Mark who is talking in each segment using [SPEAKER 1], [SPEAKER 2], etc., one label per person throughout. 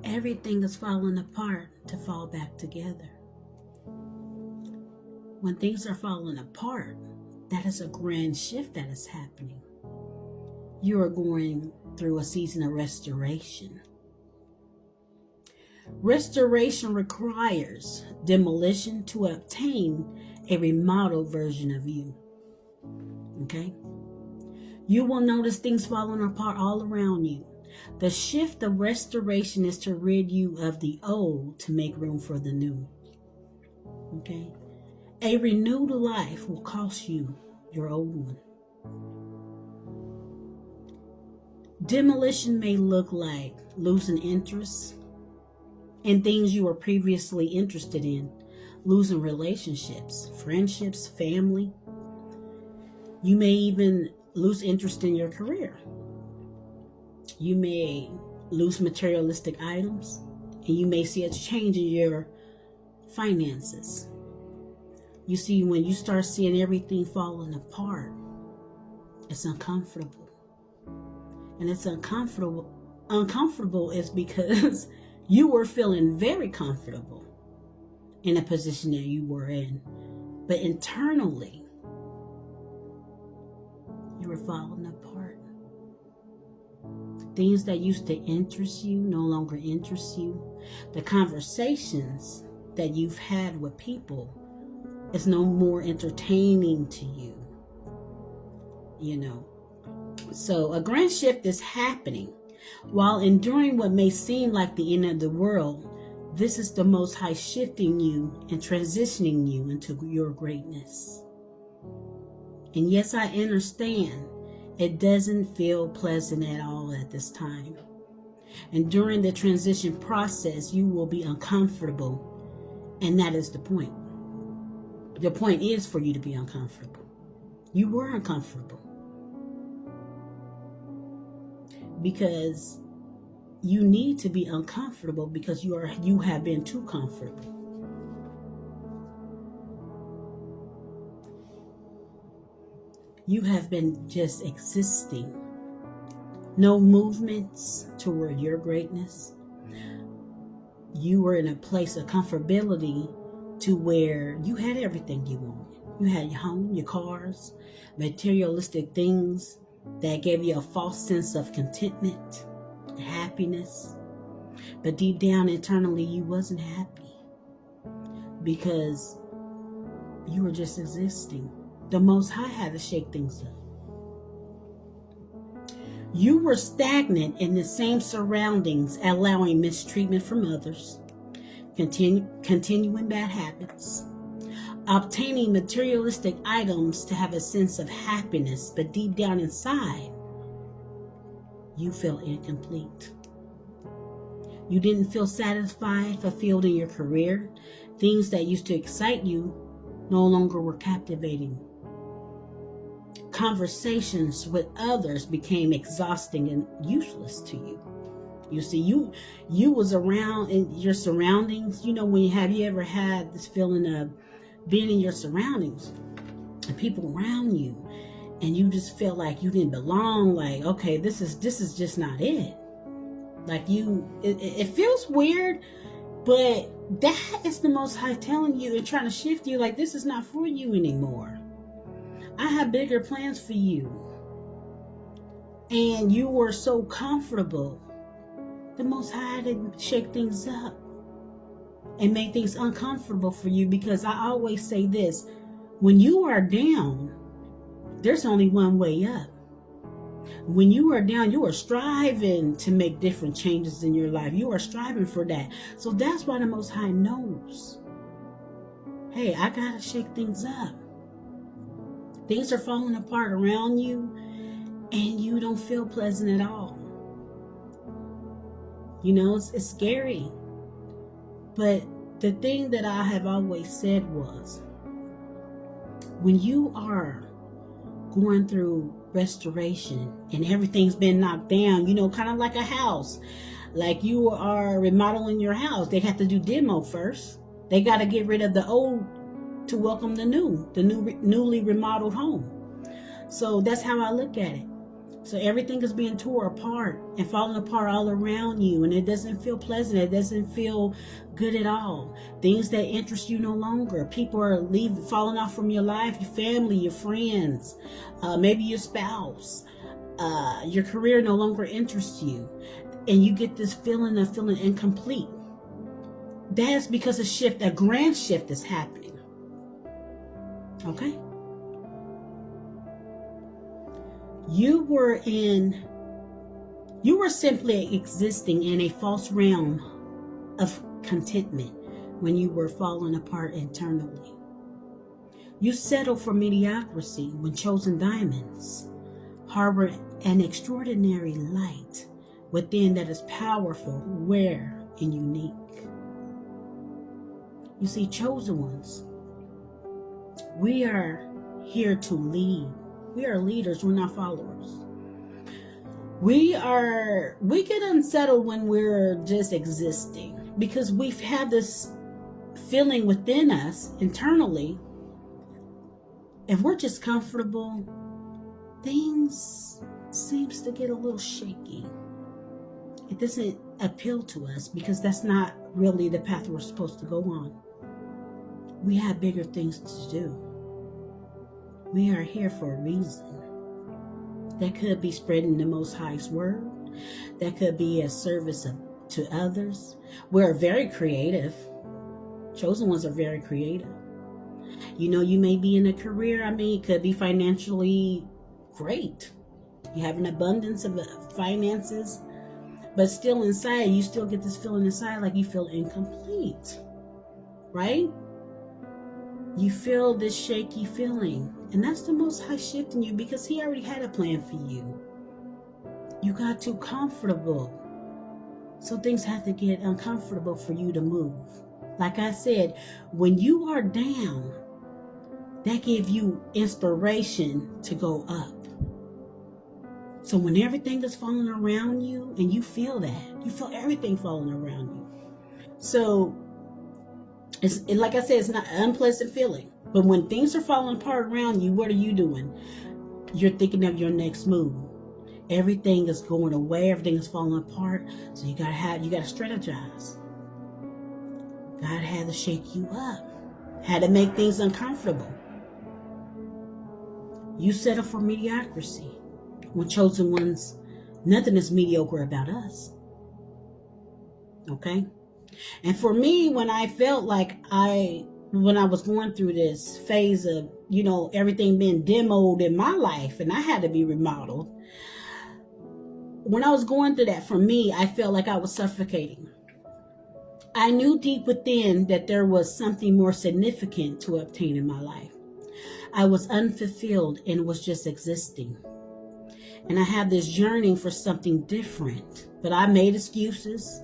[SPEAKER 1] Everything is falling apart to fall back together. When things are falling apart, that is a grand shift that is happening. You are going through a season of restoration. Restoration requires demolition to obtain a remodeled version of you. Okay? You will notice things falling apart all around you. The shift of restoration is to rid you of the old to make room for the new. Okay? A renewed life will cost you your old one. Demolition may look like losing interest in things you were previously interested in, losing relationships, friendships, family. You may even lose interest in your career. You may lose materialistic items, and you may see a change in your finances. You see, when you start seeing everything falling apart, it's uncomfortable. And it's uncomfortable. Uncomfortable is because you were feeling very comfortable in a position that you were in. But internally, you were falling apart. Things that used to interest you no longer interest you. The conversations that you've had with people is no more entertaining to you. You know. So a grand shift is happening. While enduring what may seem like the end of the world, this is the Most High shifting you and transitioning you into your greatness. And yes, I understand it doesn't feel pleasant at all at this time. And during the transition process, you will be uncomfortable. And that is the point. The point is for you to be uncomfortable. You were uncomfortable. Because you need to be uncomfortable because you have been too comfortable. You have been just existing. No movements toward your greatness. You were in a place of comfortability to where you had everything you wanted. You had your home, your cars, materialistic things that gave you a false sense of contentment, happiness. But deep down internally, you wasn't happy because you were just existing. The Most High had to shake things up. You were stagnant in the same surroundings, allowing mistreatment from others, continuing bad habits, obtaining materialistic items to have a sense of happiness, but deep down inside, you felt incomplete. You didn't feel satisfied, fulfilled in your career. Things that used to excite you no longer were captivating. Conversations with others became exhausting and useless to you. You see, you was around in your surroundings. You know, have you ever had this feeling of being in your surroundings and people around you, and you just feel like you didn't belong? Like, okay, this is just not it. Like it feels weird, but that is the Most High telling you and trying to shift you. Like, this is not for you anymore. I have bigger plans for you. And you were so comfortable. The Most High didn't shake things up and make things uncomfortable for you, because I always say this: when you are down, there's only one way up. When you are down, you are striving to make different changes in your life. You are striving for that. So that's why the Most High knows, hey, I gotta shake things up. Things are falling apart around you, and you don't feel pleasant at all. You know, it's scary. But the thing that I have always said was, when you are going through restoration and everything's been knocked down, you know, kind of like a house, like you are remodeling your house, they have to do demo first. They got to get rid of the old to welcome the newly remodeled home. So that's how I look at it. So everything is being torn apart and falling apart all around you, and it doesn't feel pleasant. It doesn't feel good at all. Things that interest you no longer. People are falling off from your life, your family, your friends, maybe your spouse. Your career no longer interests you, and you get this feeling of feeling incomplete. That's because a grand shift is happening. Okay? You were simply existing in a false realm of contentment when you were falling apart internally. You settled for mediocrity when chosen diamonds harbor an extraordinary light within that is powerful, rare, and unique. You see, chosen ones, we are here to lead. We are leaders, we're not followers. We get unsettled when we're just existing because we've had this feeling within us internally. If we're just comfortable, things seems to get a little shaky. It doesn't appeal to us because that's not really the path we're supposed to go on. We have bigger things to do. We are here for a reason. That could be spreading the Most High's word. That could be a service to others. We're very creative. Chosen ones are very creative. You know, you may be in a career, it could be financially great. You have an abundance of finances, but still inside, you still get this feeling inside like you feel incomplete, right? You feel this shaky feeling, and that's the Most High shifting you because He already had a plan for you. You got too comfortable, so things have to get uncomfortable for you to move. Like I said, when you are down, that gives you inspiration to go up. So when everything is falling around you, and you feel everything falling around you. So like I said, it's not an unpleasant feeling. But when things are falling apart around you, what are you doing? You're thinking of your next move. Everything is going away. Everything is falling apart. So you gotta strategize. God had to shake you up. Had to make things uncomfortable. You settle for mediocrity. When chosen ones, nothing is mediocre about us. Okay? And for me, when I felt like when I was going through this phase of, everything being demoed in my life and I had to be remodeled, when I was going through that, for me, I felt like I was suffocating. I knew deep within that there was something more significant to obtain in my life. I was unfulfilled and was just existing. And I had this yearning for something different, but I made excuses.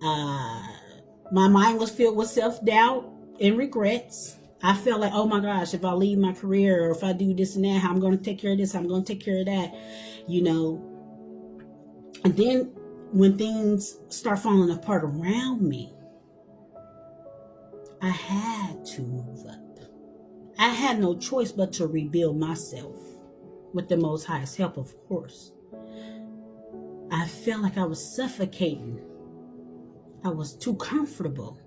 [SPEAKER 1] My mind was filled with self-doubt and regrets. I felt like, oh my gosh, if I leave my career or if I do this and that, how I'm going to take care of this, I'm going to take care of that, And then when things start falling apart around me, I had to move up. I had no choice but to rebuild myself with the Most High's help, of course. I felt like I was suffocating. I was too comfortable.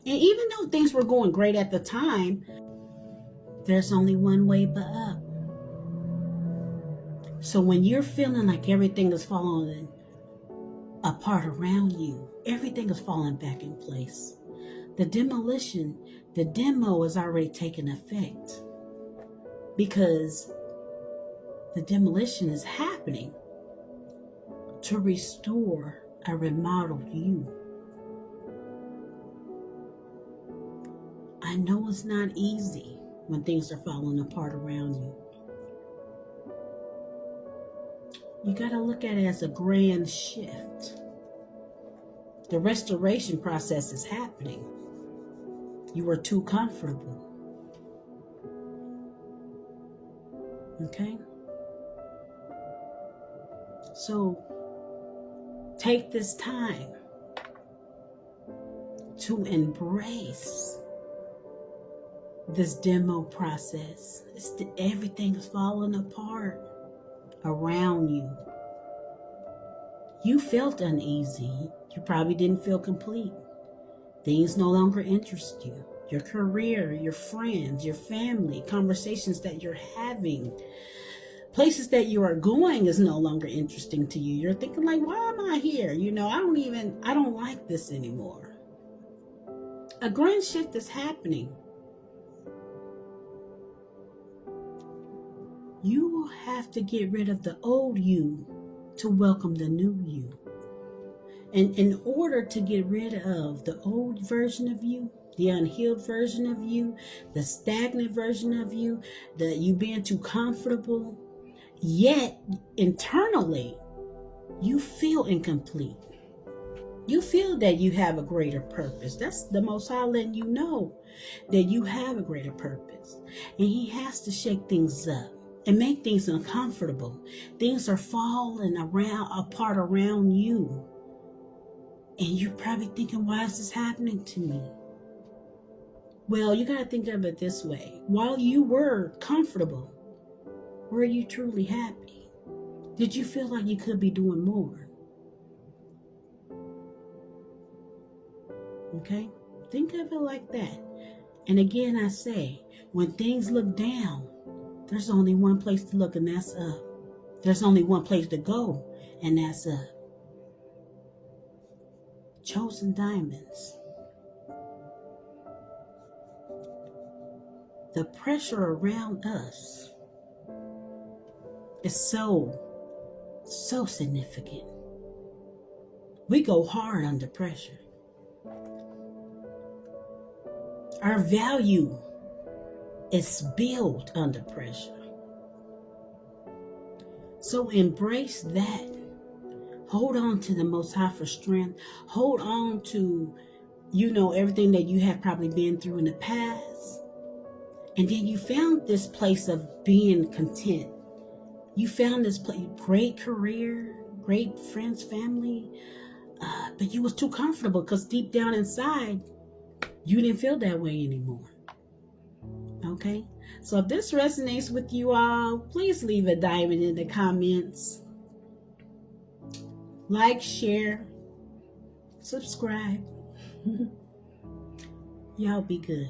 [SPEAKER 1] And even though things were going great at the time, there's only one way but up. So when you're feeling like everything is falling apart around you, everything is falling back in place. The demo has already taken effect because the demolition is happening to restore a remodeled you. I know it's not easy when things are falling apart around you. You got to look at it as a grand shift. The restoration process is happening. You were too comfortable. Okay? So, take this time to embrace this demo process. Everything is falling apart. around you. You felt uneasy. You probably didn't feel complete. Things no longer interest you. Your career, your friends, your family, conversations that you're having, places that you are going is no longer interesting to you. You're thinking like, why am I here? I don't like this anymore. A grand shift is happening. You will have to get rid of the old you to welcome the new you. And in order to get rid of the old version of you, the unhealed version of you, the stagnant version of you, the you being too comfortable, yet internally you feel incomplete. You feel that you have a greater purpose. That's the Most High letting you know that you have a greater purpose. And He has to shake things up and make things uncomfortable. Things are falling apart around you. And you're probably thinking, why is this happening to me? Well, you got to think of it this way. While you were comfortable, were you truly happy? Did you feel like you could be doing more? Okay? Think of it like that. And again, I say, when things look down, there's only one place to look, and that's up. There's only one place to go, and that's up. Chosen diamonds. The pressure around us is so significant. We go hard under pressure. Our value is built under pressure. So embrace that. Hold on to the Most High for strength. Hold on to, everything that you have probably been through in the past. And then you found this place of being content. You found this place, great career, great friends, family, but you was too comfortable because deep down inside, you didn't feel that way anymore. Okay? So if this resonates with you all, please leave a diamond in the comments. Like, share, subscribe. Y'all be good.